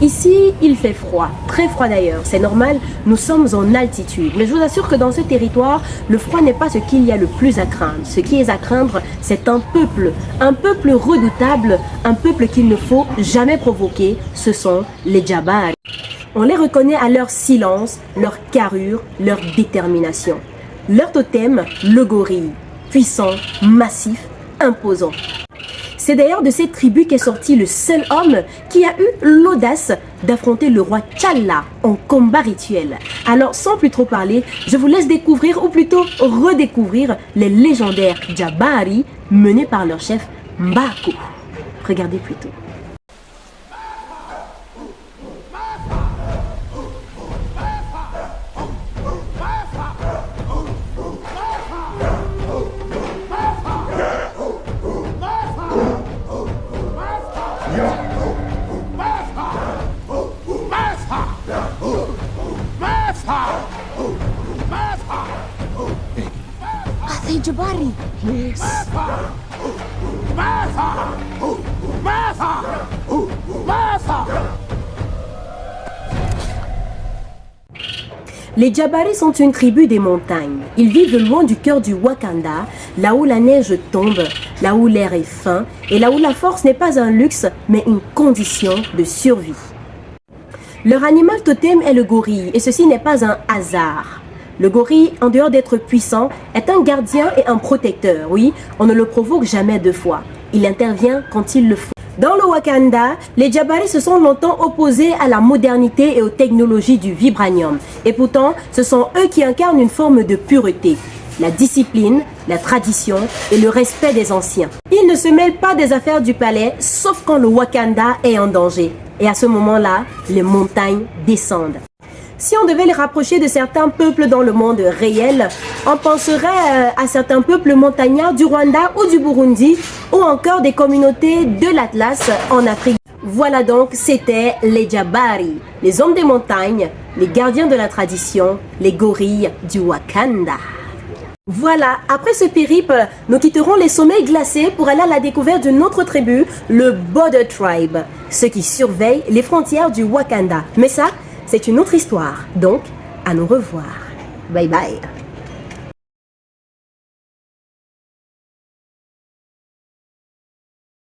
Ici, il fait froid, très froid d'ailleurs, c'est normal, nous sommes en altitude. Mais je vous assure que dans ce territoire, le froid n'est pas ce qu'il y a le plus à craindre. Ce qui est à craindre, c'est un peuple redoutable, un peuple qu'il ne faut jamais provoquer, ce sont les Jabari. On les reconnaît à leur silence, leur carrure, leur détermination. Leur totem, le gorille, puissant, massif, imposant. C'est d'ailleurs de cette tribu qu'est sorti le seul homme qui a eu l'audace d'affronter le roi T'Challa en combat rituel. Alors sans plus trop parler, je vous laisse découvrir ou plutôt redécouvrir les légendaires Jabari menés par leur chef M'Baku. Regardez plutôt. Hey, Jabari. Yes. Les Jabari sont une tribu des montagnes. Ils vivent loin du cœur du Wakanda, là où la neige tombe, là où l'air est fin et là où la force n'est pas un luxe mais une condition de survie. Leur animal totem est le gorille et ceci n'est pas un hasard. Le gorille, en dehors d'être puissant, est un gardien et un protecteur. Oui, on ne le provoque jamais deux fois. Il intervient quand il le faut. Dans le Wakanda, les Jabari se sont longtemps opposés à la modernité et aux technologies du vibranium. Et pourtant, ce sont eux qui incarnent une forme de pureté. La discipline, la tradition et le respect des anciens. Ils ne se mêlent pas des affaires du palais, sauf quand le Wakanda est en danger. Et à ce moment-là, les montagnes descendent. Si on devait les rapprocher de certains peuples dans le monde réel, on penserait à certains peuples montagnards du Rwanda ou du Burundi, ou encore des communautés de l'Atlas en Afrique. Voilà donc, c'était les Jabari, les hommes des montagnes, les gardiens de la tradition, les gorilles du Wakanda. Voilà, après ce périple, nous quitterons les sommets glacés pour aller à la découverte d'une autre tribu, le Border Tribe, ceux qui surveillent les frontières du Wakanda. Mais ça, c'est une autre histoire, donc à nous revoir. Bye bye.